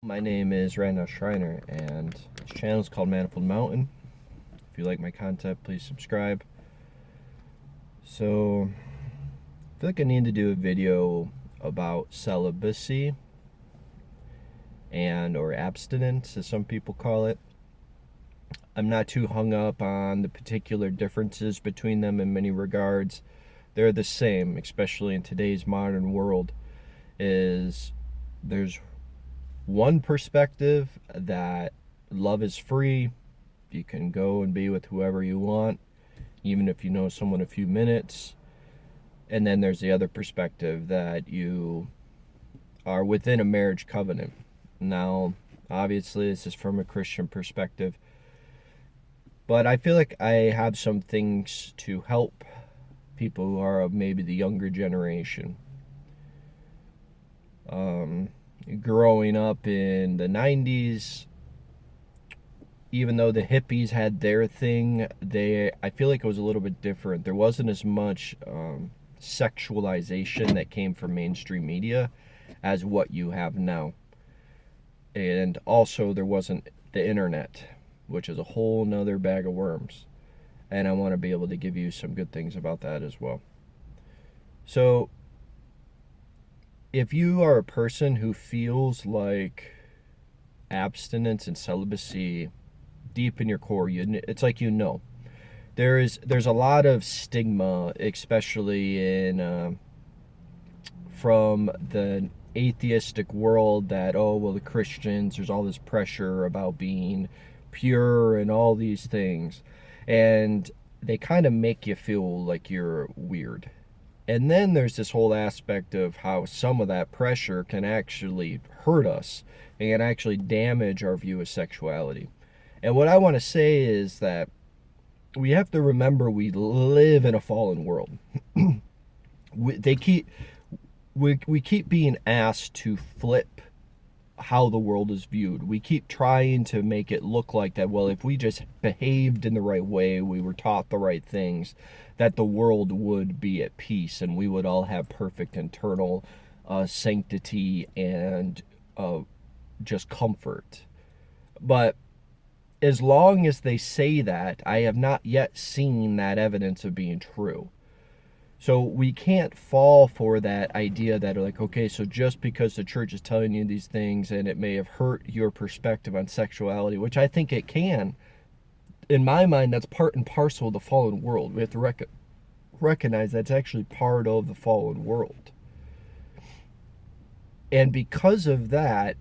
My name is Randall Schreiner, and this channel is called Manifold Mountain. If you like my content, please subscribe. So, I feel like I need to do a video about celibacy or abstinence, as some people call it. I'm not too hung up on the particular differences between them in many regards. They're the same, especially in today's modern world. There's one perspective that love is free. You can go and be with whoever you want, even if you know someone a few minutes. And then there's the other perspective that you are within a marriage covenant. Now, obviously, this is from a Christian perspective, but I feel like I have some things to help people who are of maybe the younger generation. Growing up in the 90s, even though the hippies had their thing, I feel like it was a little bit different. There wasn't as much sexualization that came from mainstream media as what you have now. And also there wasn't the internet, which is a whole nother bag of worms. And I want to be able to give you some good things about that as well. So, if you are a person who feels like abstinence and celibacy deep in your core, it's like there's a lot of stigma, especially in from the atheistic world, that the Christians, there's all this pressure about being pure and all these things, and they kind of make you feel like you're weird. And then there's this whole aspect of how some of that pressure can actually hurt us and can actually damage our view of sexuality. And what I want to say is that we have to remember we live in a fallen world. we keep being asked to flip how the world is viewed. We keep trying to make it look like that, if we just behaved in the right way, we were taught the right things, that the world would be at peace and we would all have perfect internal sanctity and just comfort. But as long as they say that, I have not yet seen that evidence of being true. So we can't fall for that idea that so just because the church is telling you these things and it may have hurt your perspective on sexuality, which I think it can, in my mind, that's part and parcel of the fallen world. We have to recognize that's actually part of the fallen world. And because of that,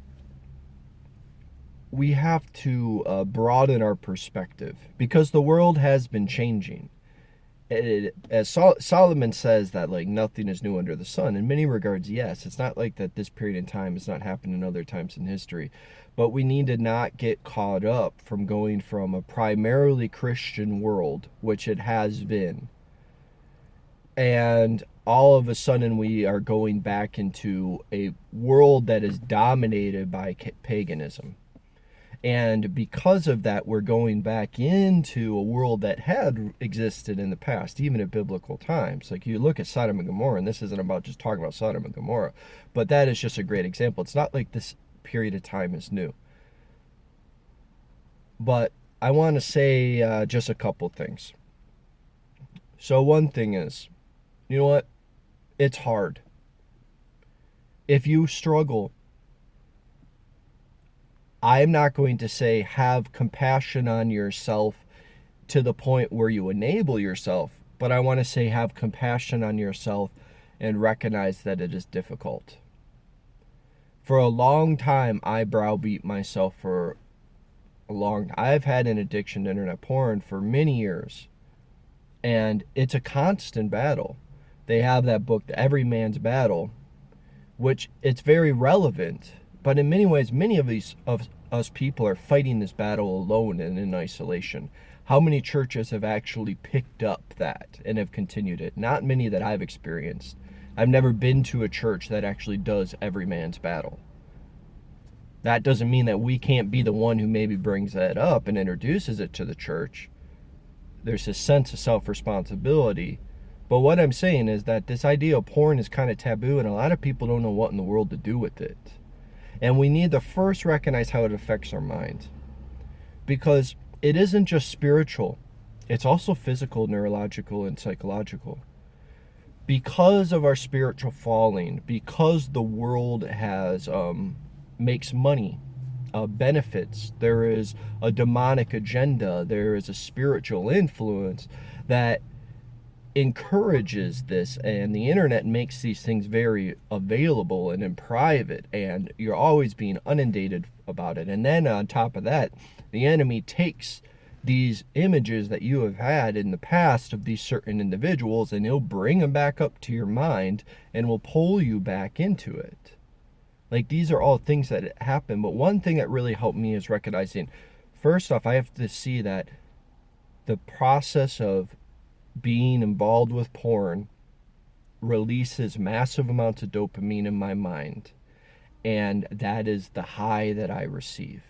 we have to broaden our perspective, because the world has been changing. As Solomon says, that nothing is new under the sun. In many regards, yes. It's not like that this period in time has not happened in other times in history, but we need to not get caught up from going from a primarily Christian world, which it has been, and all of a sudden we are going back into a world that is dominated by paganism. And because of that, we're going back into a world that had existed in the past, even at biblical times. Like, you look at Sodom and Gomorrah, and this isn't about just talking about Sodom and Gomorrah, but that is just a great example. It's not like this period of time is new. But I want to say just a couple things. So one thing is, you know what? It's hard. If you struggle, I'm not going to say have compassion on yourself to the point where you enable yourself, but I want to say have compassion on yourself and recognize that it is difficult. For a long time, I browbeat myself I've had an addiction to internet porn for many years, and it's a constant battle. They have that book, Every Man's Battle, which it's very relevant. But in many ways, many of us people are fighting this battle alone and in isolation. How many churches have actually picked up that and have continued it? Not many that I've experienced. I've never been to a church that actually does every man's battle. That doesn't mean that we can't be the one who maybe brings that up and introduces it to the church. There's a sense of self-responsibility. But what I'm saying is that this idea of porn is kind of taboo, and a lot of people don't know what in the world to do with it. And we need to first recognize how it affects our mind. Because it isn't just spiritual, it's also physical, neurological, and psychological. Because of our spiritual falling, because the world has makes money, benefits, there is a demonic agenda, there is a spiritual influence that encourages this, and the internet makes these things very available and in private, and you're always being inundated about it. And then on top of that, the enemy takes these images that you have had in the past of these certain individuals, and he'll bring them back up to your mind and will pull you back into it. Like, these are all things that happen. But one thing that really helped me is recognizing, first off, I have to see that the process of being involved with porn releases massive amounts of dopamine in my mind, and that is the high that I receive.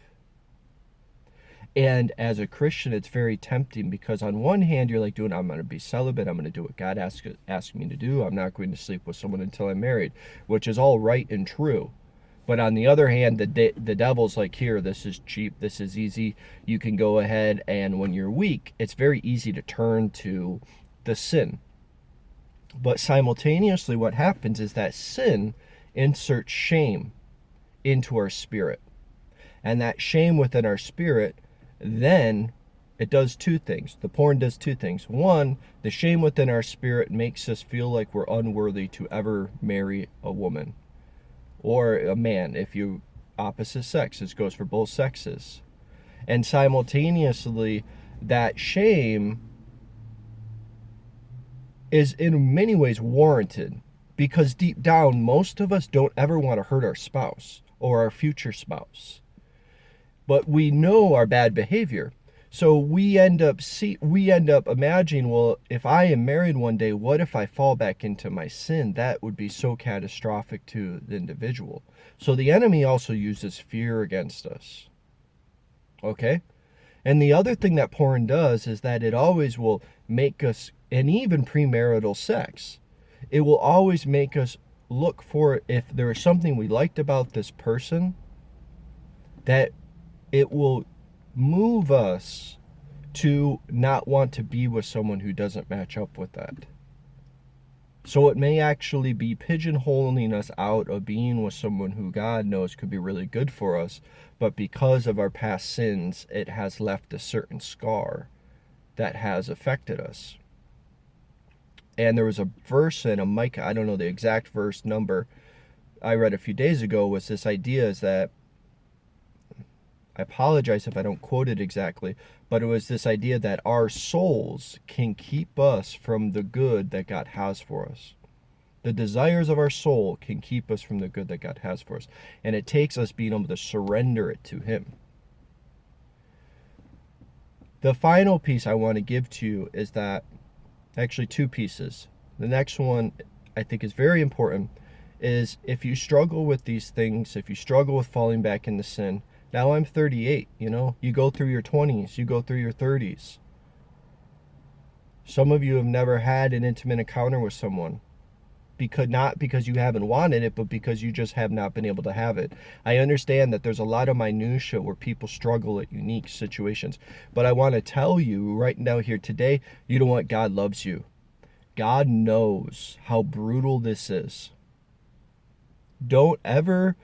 And as a Christian, it's very tempting, because on one hand, you're like, dude, I'm going to be celibate. I'm going to do what God asked me to do. I'm not going to sleep with someone until I'm married, which is all right and true. But on the other hand, the devil's like, here, this is cheap. This is easy. You can go ahead, and when you're weak, it's very easy to turn to the sin. But simultaneously, what happens is that sin inserts shame into our spirit. And that shame within our spirit, then it does two things. The porn does two things. One, the shame within our spirit makes us feel like we're unworthy to ever marry a woman or a man. If you opposite sex, this goes for both sexes. And simultaneously, that shame is in many ways warranted, because deep down, most of us don't ever want to hurt our spouse or our future spouse. But we know our bad behavior. So we end up imagining, well, if I am married one day, what if I fall back into my sin? That would be so catastrophic to the individual. So the enemy also uses fear against us. Okay? And the other thing that porn does is that it always will make us, and even premarital sex, it will always make us look for, if there is something we liked about this person, that it will move us to not want to be with someone who doesn't match up with that. So it may actually be pigeonholing us out of being with someone who God knows could be really good for us, but because of our past sins, it has left a certain scar that has affected us. And there was a verse in a Micah, I don't know the exact verse number, I read a few days ago, was this idea is that, I apologize if I don't quote it exactly, but it was this idea that our souls can keep us from the good that God has for us. The desires of our soul can keep us from the good that God has for us. And it takes us being able to surrender it to Him. The final piece I want to give to you is that, actually two pieces. The next one I think is very important, is if you struggle with these things, if you struggle with falling back into sin. Now I'm 38, you go through your 20s, you go through your 30s. Some of you have never had an intimate encounter with someone, not because you haven't wanted it, but because you just have not been able to have it. I understand that there's a lot of minutia where people struggle at unique situations, but I want to tell you right now here today, you know what? God loves you. God knows how brutal this is. Don't ever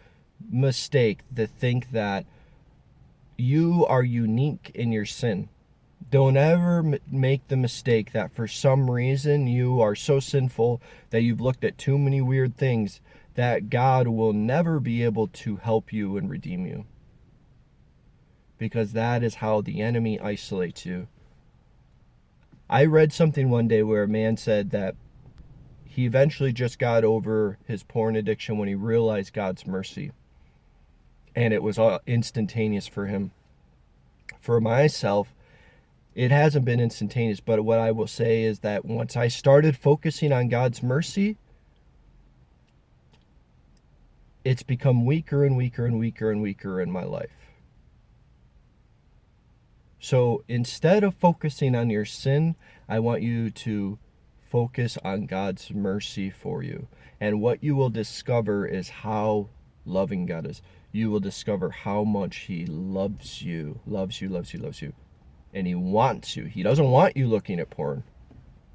mistake to think that you are unique in your sin. Don't ever make the mistake that for some reason you are so sinful that you've looked at too many weird things that God will never be able to help you and redeem you. Because that is how the enemy isolates you. I read something one day where a man said that he eventually just got over his porn addiction when he realized God's mercy. And it was all instantaneous for him. For myself, it hasn't been instantaneous, but what I will say is that once I started focusing on God's mercy, it's become weaker and weaker and weaker and weaker in my life. So instead of focusing on your sin, I want you to focus on God's mercy for you. And what you will discover is how loving God is. you will discover how much he loves you, loves you, loves you, loves you. And he wants you. He doesn't want you looking at porn,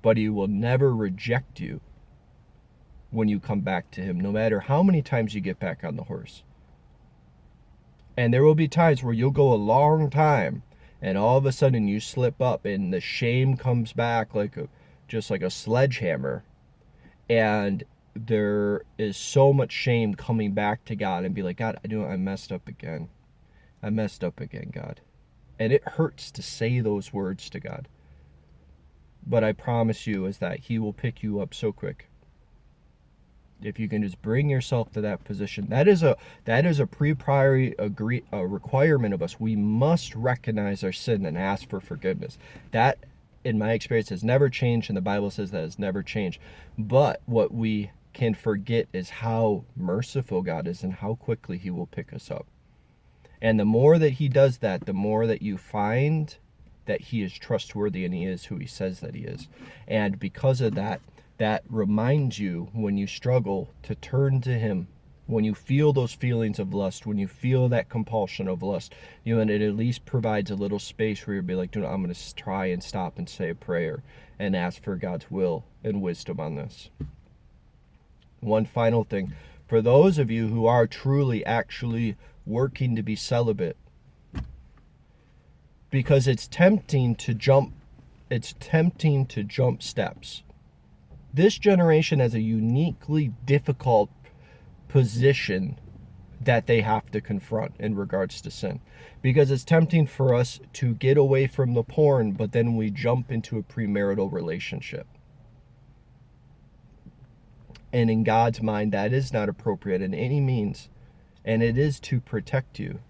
but he will never reject you when you come back to him, no matter how many times you get back on the horse. And there will be times where you'll go a long time, and all of a sudden you slip up, and the shame comes back just like a sledgehammer. And there is so much shame coming back to God and be like, God, I messed up again. I messed up again, God. And it hurts to say those words to God. But I promise you is that he will pick you up so quick. If you can just bring yourself to that position. That is a pre-priority requirement of us. We must recognize our sin and ask for forgiveness. That, in my experience, has never changed, and the Bible says that has never changed. But what we can forget is how merciful God is and how quickly he will pick us up. And the more that he does that, the more that you find that he is trustworthy and he is who he says that he is. And because of that, that reminds you when you struggle to turn to him. When you feel those feelings of lust, when you feel that compulsion of lust, and it at least provides a little space where you'll be like, dude, I'm going to try and stop and say a prayer and ask for God's will and wisdom on this. One final thing. For those of you who are truly actually working to be celibate, because it's tempting to jump steps. This generation has a uniquely difficult position that they have to confront in regards to sin, because it's tempting for us to get away from the porn, but then we jump into a premarital relationship. And in God's mind, that is not appropriate in any means, and it is to protect you.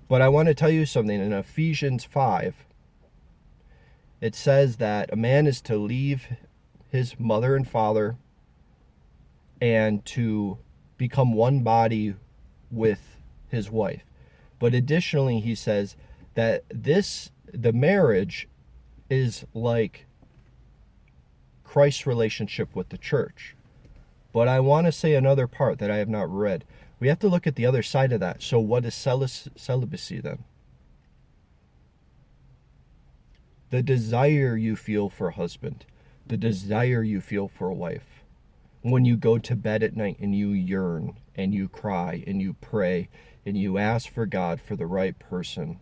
But I want to tell you something. In Ephesians 5, it says that a man is to leave his mother and father and to become one body with his wife. But additionally, he says that the marriage is like Christ's relationship with the church. But I want to say another part that I have not read. We have to look at the other side of that. So what is celibacy then? The desire you feel for a husband, the desire you feel for a wife. When you go to bed at night and you yearn and you cry and you pray and you ask for God for the right person,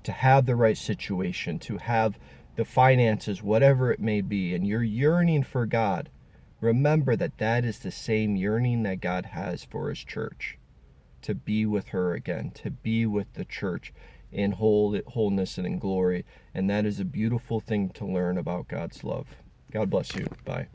to have the right situation, to have the finances, whatever it may be, and you're yearning for God, remember that is the same yearning that God has for his church, to be with her again, to be with the church in wholeness and in glory. And that is a beautiful thing to learn about God's love. God bless you. Bye.